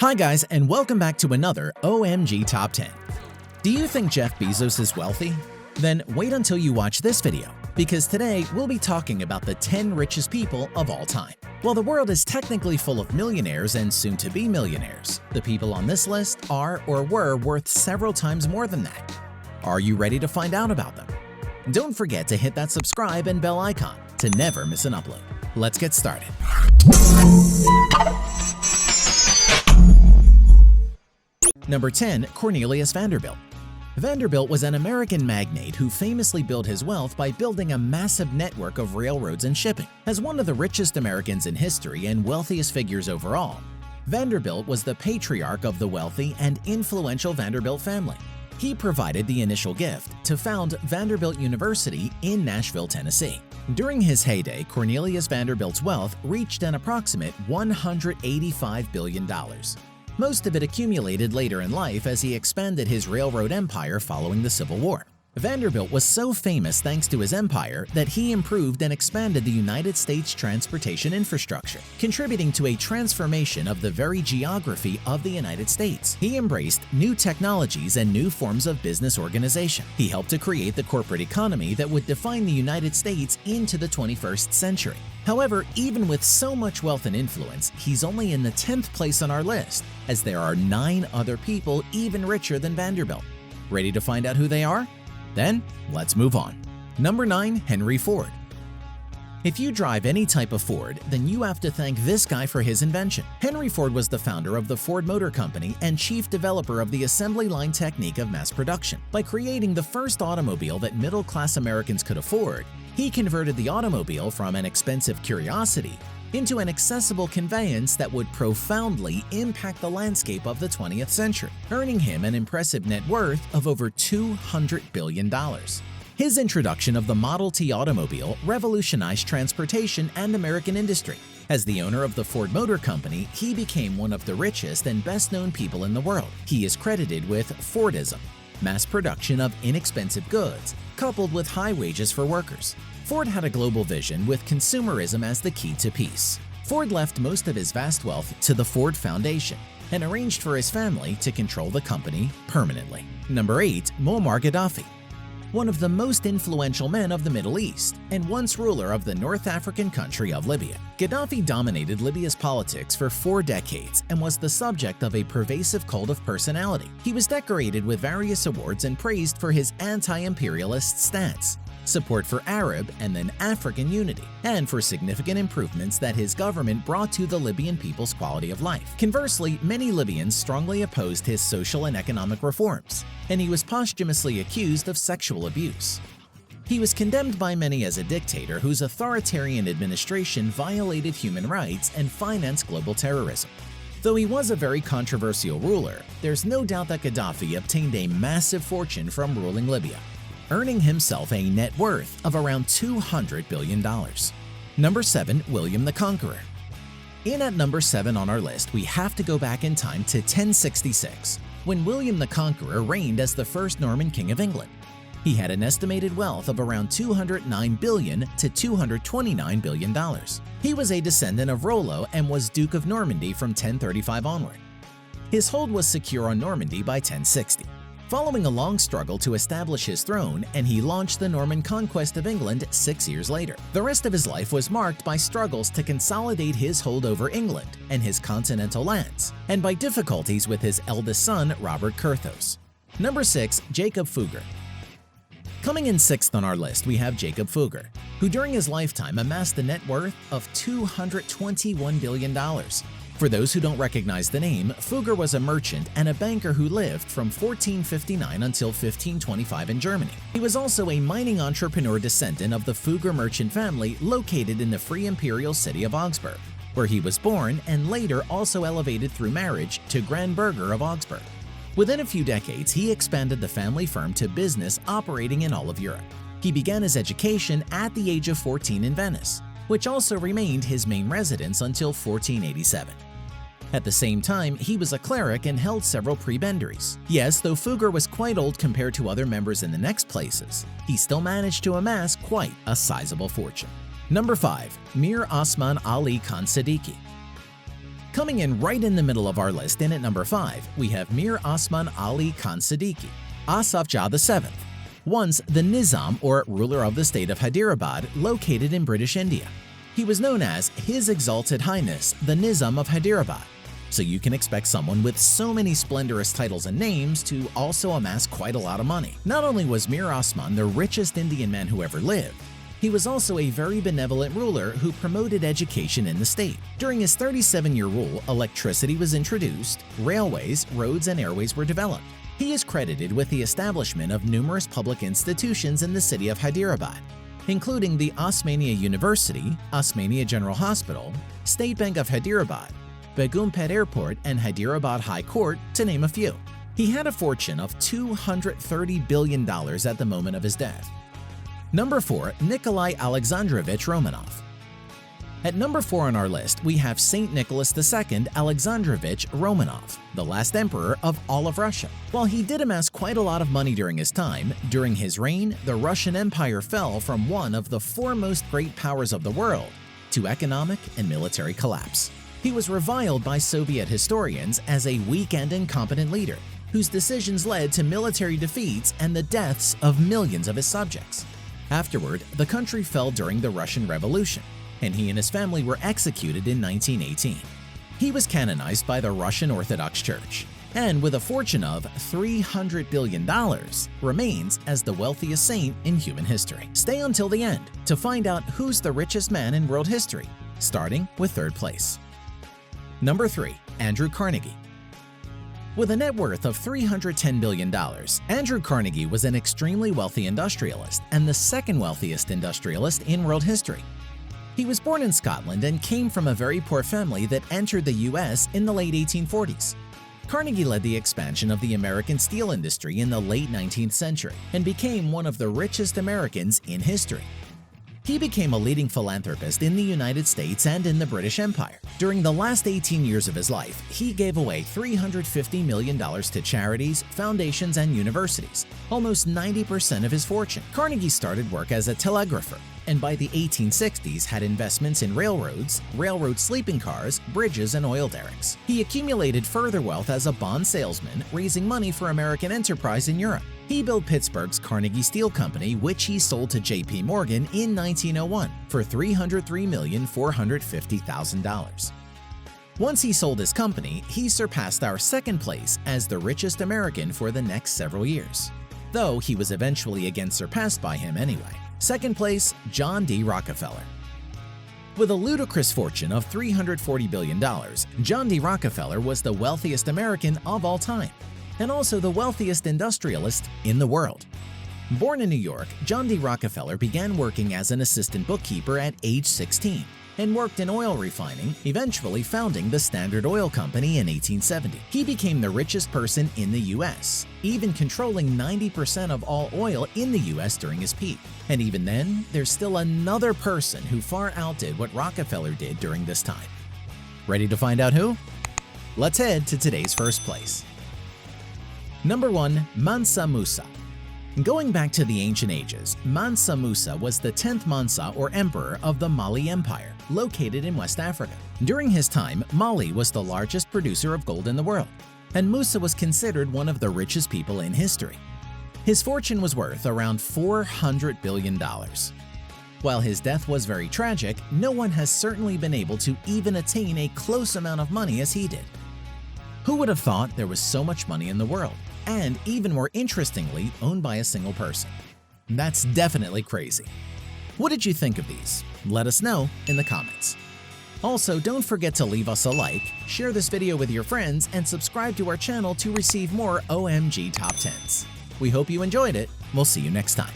Hi guys, and welcome back to another OMG Top 10. Do you think Jeff Bezos is wealthy? Then wait until you watch this video, because today we'll be talking about the 10 richest people of all time. While the world is technically full of millionaires and soon-to-be millionaires, the people on this list are or were worth several times more than that. Are you ready to find out about them? Don't forget to hit that subscribe and bell icon to never miss an upload. Let's get started. Number 10. Cornelius Vanderbilt. Vanderbilt was an American magnate who famously built his wealth by building a massive network of railroads and shipping. As one of the richest Americans in history and wealthiest figures overall, Vanderbilt was the patriarch of the wealthy and influential Vanderbilt family. He provided the initial gift to found Vanderbilt University in Nashville, Tennessee. During his heyday, Cornelius Vanderbilt's wealth reached an approximate $185 billion. Most of it accumulated later in life as he expanded his railroad empire following the Civil War. Vanderbilt was so famous thanks to his empire that he improved and expanded the United States transportation infrastructure, contributing to a transformation of the very geography of the United States. He embraced new technologies and new forms of business organization. He helped to create the corporate economy that would define the United States into the 21st century. However, even with so much wealth and influence, he's only in the 10th place on our list, as there are 9 other people even richer than Vanderbilt. Ready to find out who they are? Then, let's move on. Number 9. Henry Ford. If you drive any type of Ford, then you have to thank this guy for his invention. Henry Ford was the founder of the Ford Motor Company and chief developer of the assembly line technique of mass production. By creating the first automobile that middle-class Americans could afford, he converted the automobile from an expensive curiosity into an accessible conveyance that would profoundly impact the landscape of the 20th century, earning him an impressive net worth of over $200 billion. His introduction of the Model T automobile revolutionized transportation and American industry. As the owner of the Ford Motor Company, he became one of the richest and best-known people in the world. He is credited with Fordism, mass production of inexpensive goods, coupled with high wages for workers. Ford had a global vision with consumerism as the key to peace. Ford left most of his vast wealth to the Ford Foundation and arranged for his family to control the company permanently. Number 8. Muammar Gaddafi. One of the most influential men of the Middle East and once ruler of the North African country of Libya. Gaddafi dominated Libya's politics for 4 decades and was the subject of a pervasive cult of personality. He was decorated with various awards and praised for his anti-imperialist stance, support for Arab and then African unity, and for significant improvements that his government brought to the Libyan people's quality of life. Conversely, many Libyans strongly opposed his social and economic reforms, and he was posthumously accused of sexual abuse. He was condemned by many as a dictator whose authoritarian administration violated human rights and financed global terrorism. Though he was a very controversial ruler, there's no doubt that Gaddafi obtained a massive fortune from ruling Libya, earning himself a net worth of around $200 billion. Number 7. William the Conqueror. In at number 7 on our list, we have to go back in time to 1066, when William the Conqueror reigned as the first Norman king of England. He had an estimated wealth of around $209 billion to $229 billion. He was a descendant of Rollo and was Duke of Normandy from 1035 onward. His hold was secure on Normandy by 1060. Following a long struggle to establish his throne, and he launched the Norman conquest of England 6 years later. The rest of his life was marked by struggles to consolidate his hold over England and his continental lands, and by difficulties with his eldest son, Robert Curthose. Number 6. Jacob Fugger. Coming in 6th on our list, we have Jacob Fugger, who during his lifetime amassed a net worth of $221 billion. For those who don't recognize the name, Fugger was a merchant and a banker who lived from 1459 until 1525 in Germany. He was also a mining entrepreneur descendant of the Fugger merchant family located in the free imperial city of Augsburg, where he was born and later also elevated through marriage to Grand Burgher of Augsburg. Within a few decades, he expanded the family firm to business operating in all of Europe. He began his education at the age of 14 in Venice, which also remained his main residence until 1487. At the same time, he was a cleric and held several prebendaries. Yes, though Fugger was quite old compared to other members in the next places, he still managed to amass quite a sizable fortune. Number 5. Mir Osman Ali Khan Siddiqui. Coming in right in the middle of our list, and at number 5, we have Mir Osman Ali Khan Siddiqui, Asaf Jah VII, once the Nizam or ruler of the state of Hyderabad, located in British India. He was known as His Exalted Highness, the Nizam of Hyderabad. So you can expect someone with so many splendorous titles and names to also amass quite a lot of money. Not only was Mir Osman the richest Indian man who ever lived, he was also a very benevolent ruler who promoted education in the state. During his 37-year rule, electricity was introduced, railways, roads, and airways were developed. He is credited with the establishment of numerous public institutions in the city of Hyderabad, including the Osmania University, Osmania General Hospital, State Bank of Hyderabad, Begumpet Airport, and Hyderabad High Court, to name a few. He had a fortune of $230 billion at the moment of his death. Number 4. Nikolai Alexandrovich Romanov. At number 4 on our list, we have Saint Nicholas II Alexandrovich Romanov, the last emperor of all of Russia. While he did amass quite a lot of money during his time, during his reign, the Russian Empire fell from one of the foremost great powers of the world to economic and military collapse. He was reviled by Soviet historians as a weak and incompetent leader, whose decisions led to military defeats and the deaths of millions of his subjects. Afterward, the country fell during the Russian Revolution, and he and his family were executed in 1918. He was canonized by the Russian Orthodox Church, and with a fortune of $300 billion, remains as the wealthiest saint in human history. Stay until the end to find out who's the richest man in world history, starting with 3rd place. Number 3. Andrew Carnegie. With a net worth of $310 billion, Andrew Carnegie was an extremely wealthy industrialist and the second wealthiest industrialist in world history. He was born in Scotland and came from a very poor family that entered the US in the late 1840s. Carnegie led the expansion of the American steel industry in the late 19th century and became one of the richest Americans in history. He became a leading philanthropist in the United States and in the British Empire. During the last 18 years of his life, he gave away $350 million to charities, foundations, and universities, almost 90% of his fortune. Carnegie started work as a telegrapher, and by the 1860s had investments in railroads, railroad sleeping cars, bridges, and oil derricks. He accumulated further wealth as a bond salesman, raising money for American enterprise in Europe. He built Pittsburgh's Carnegie Steel Company, which he sold to J.P. Morgan in 1901 for $303,450,000. Once he sold his company, he surpassed our 2nd place as the richest American for the next several years, though he was eventually again surpassed by him anyway. 2nd place, John D. Rockefeller. With a ludicrous fortune of $340 billion, John D. Rockefeller was the wealthiest American of all time, and also the wealthiest industrialist in the world. Born in New York, John D. Rockefeller began working as an assistant bookkeeper at age 16 and worked in oil refining, eventually founding the Standard Oil Company in 1870. He became the richest person in the U.S., even controlling 90% of all oil in the U.S. during his peak. And even then, there's still another person who far outdid what Rockefeller did during this time. Ready to find out who? Let's head to today's 1st place. Number 1. Mansa Musa. Going back to the ancient ages, Mansa Musa was the 10th Mansa or emperor of the Mali Empire, located in West Africa. During his time, Mali was the largest producer of gold in the world, and Musa was considered one of the richest people in history. His fortune was worth around $400 billion. While his death was very tragic, no one has certainly been able to even attain a close amount of money as he did. Who would have thought there was so much money in the world? And even more interestingly, owned by a single person. That's definitely crazy. What did you think of these? Let us know in the comments. Also, don't forget to leave us a like, share this video with your friends, and subscribe to our channel to receive more OMG Top 10s. We hope you enjoyed it. We'll see you next time.